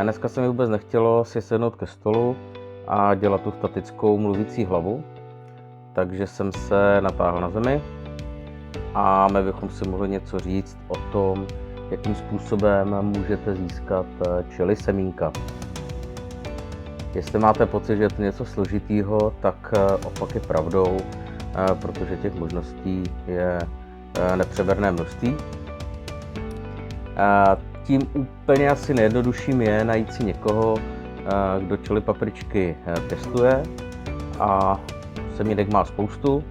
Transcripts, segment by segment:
Dneska se mi vůbec nechtělo si sednout ke stolu a dělat tu statickou mluvící hlavu, takže jsem se natáhl na zemi a my bychom si mohli něco říct o tom, jakým způsobem můžete získat chili semínka. Jestli máte pocit, že je to něco složitýho, tak opak je pravdou, protože těch možností je nepřeberné množství. Tím úplně asi nejjednodušším je najít si někoho, kdo chili papričky pěstuje a semínek má spoustu,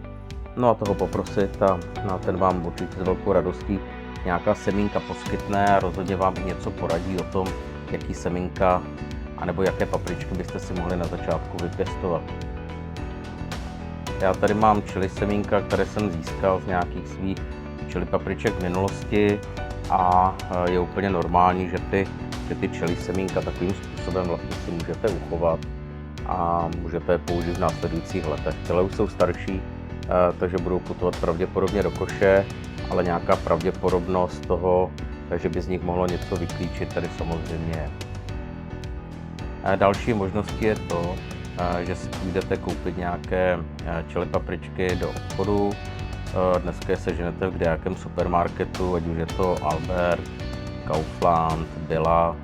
no a toho poprosit a ten vám určitě s velkou radostí nějaká semínka poskytne a rozhodně vám i něco poradí o tom, jaký semínka anebo jaké papričky byste si mohli na začátku vypěstovat. Já tady mám chili semínka, které jsem získal z nějakých svých chili papriček v minulosti a je úplně normální, že ty chili semínka takovým způsobem vlastně si můžete uchovat a můžete je použít v následujících letech. Tyhle už jsou starší, takže budou putovat pravděpodobně do koše, ale nějaká pravděpodobnost toho, že by z nich mohlo něco vyklíčit, tady samozřejmě je. Další možností je to, že si půjdete koupit nějaké chili papričky do obchodu. Dneska je seženete v kdejakém supermarketu, ať už je to Albert, Kaufland, Billa,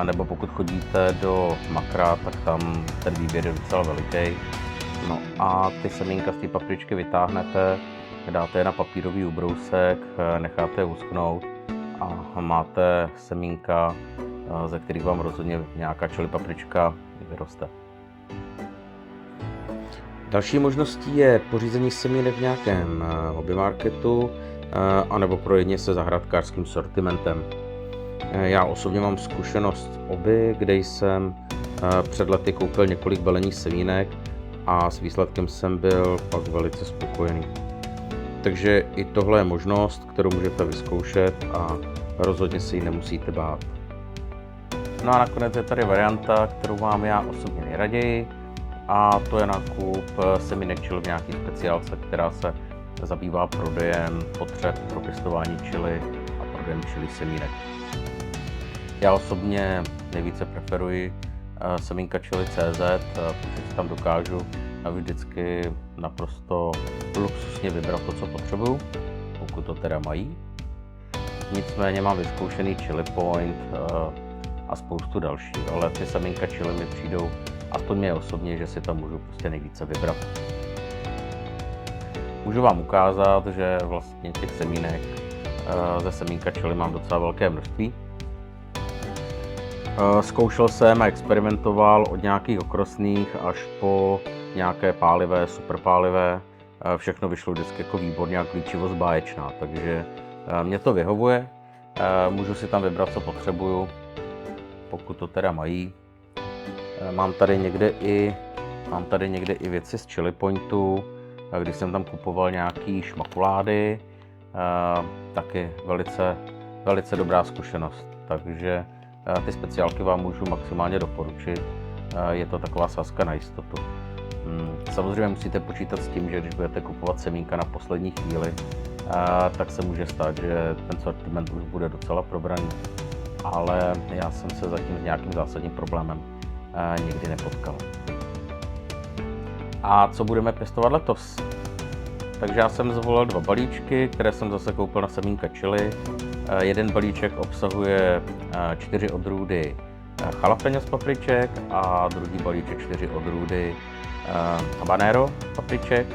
nebo pokud chodíte do Makra, tak tam ten výběr je docela veliký. No a ty semínka z té papričky vytáhnete, dáte je na papírový ubrousek, necháte je uschnout a máte semínka, ze kterých vám rozhodně nějaká chili paprička vyroste. Další možností je pořízení semínek v nějakém hobbymarketu anebo projedně se zahrádkářským sortimentem. Já osobně mám zkušenost z oby, kde jsem před lety koupil několik balených semínek a s výsledkem jsem byl pak velice spokojený. Takže i tohle je možnost, kterou můžete vyzkoušet a rozhodně se ji nemusíte bát. No a nakonec je tady varianta, kterou mám já osobně nejraději, a to je nákup semínek chili v nějaký speciálce, která se zabývá prodejem potřeb pro pěstování chili a prodejem chili semínek. Já osobně nejvíce preferuji semínka chili.cz, protože si tam dokážu vždycky naprosto luxusně vybrat to, co potřebuju, pokud to teda mají. Nicméně mám vyzkoušený Chili Point a spoustu dalších, ale ty semínka chili mi přijdou, aspoň mě osobně, že si tam můžu prostě nejvíce vybrat. Můžu vám ukázat, že vlastně těch semínek ze semínka chili mám docela velké množství. Zkoušel jsem a experimentoval od nějakých okrosných až po nějaké pálivé, super pálivé. Všechno vyšlo vždycky jako výborně a klíčivost báječná, takže mě to vyhovuje. Můžu si tam vybrat, co potřebuju, pokud to teda mají. Mám tady někde i věci z Chili Pointu, když jsem tam kupoval nějaký šmakulády, taky velice dobrá zkušenost, takže ty speciálky vám můžu maximálně doporučit, je to taková sázka na jistotu. Samozřejmě musíte počítat s tím, že když budete kupovat semínka na poslední chvíli, tak se může stát, že ten sortiment už bude docela probraný, ale já jsem se zatím s nějakým zásadním problémem nikdy nepotkal. A co budeme pěstovat letos? Takže já jsem zvolil 2 balíčky, které jsem zase koupil na semínka chili. Jeden balíček obsahuje 4 odrůdy jalapeňos papriček a druhý balíček 4 odrůdy habanero papriček.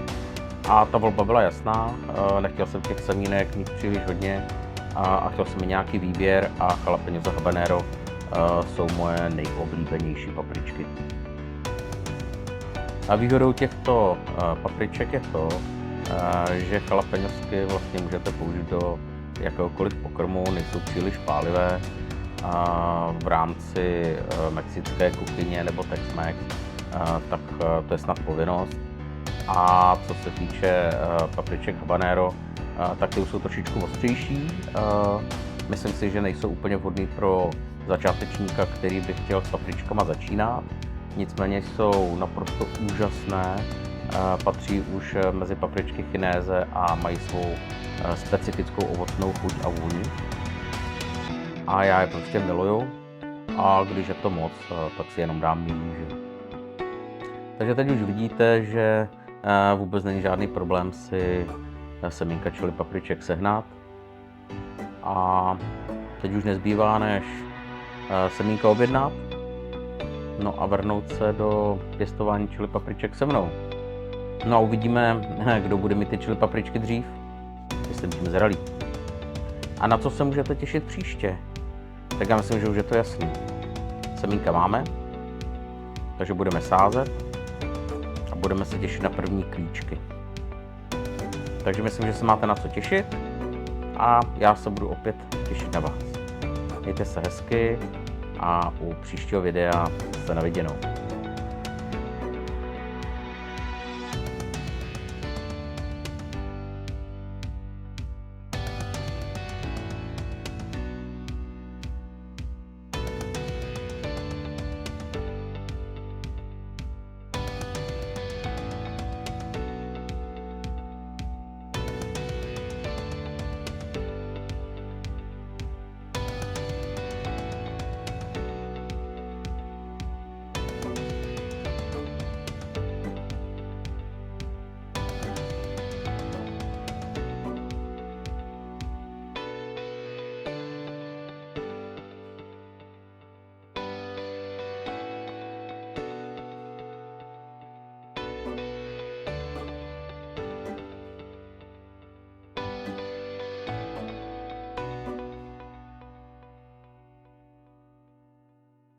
A ta volba byla jasná, nechtěl jsem těch semínek mít příliš hodně a chtěl jsem mít nějaký výběr a jalapeňos a habanero jsou moje nejoblíbenější papričky. A výhodou těchto papriček je to, že jalapeňosky vlastně můžete použít do jakéhokoliv pokrmu, nejsou příliš pálivé. V rámci mexické kuchyně nebo Tex-Mex, tak to je snad povinnost. A co se týče papriček habanero, tak ty už jsou trošičku ostřejší. Myslím si, že nejsou úplně vhodný pro začátečníka, který by chtěl s papričkama začínat. Nicméně jsou naprosto úžasné, patří už mezi papričky chinéze a mají svou specifickou ovocnou chuť a vůni. A já je prostě miluju a když je to moc, tak si jenom dám níže. Takže teď už vidíte, že vůbec není žádný problém si semínka chili papriček sehnat. A teď už nezbývá, než semínka objednat, no a vrhnout se do pěstování chili papriček se mnou. No a uvidíme, kdo bude mít ty chili papričky dřív, jestli tím zralý. A na co se můžete těšit příště? Tak já myslím, že už je to jasný. Semínka máme, takže budeme sázet a budeme se těšit na první klíčky. Takže myslím, že se máte na co těšit a já se budu opět těšit na vás. Mějte se hezky a u příštího videa se na viděnou.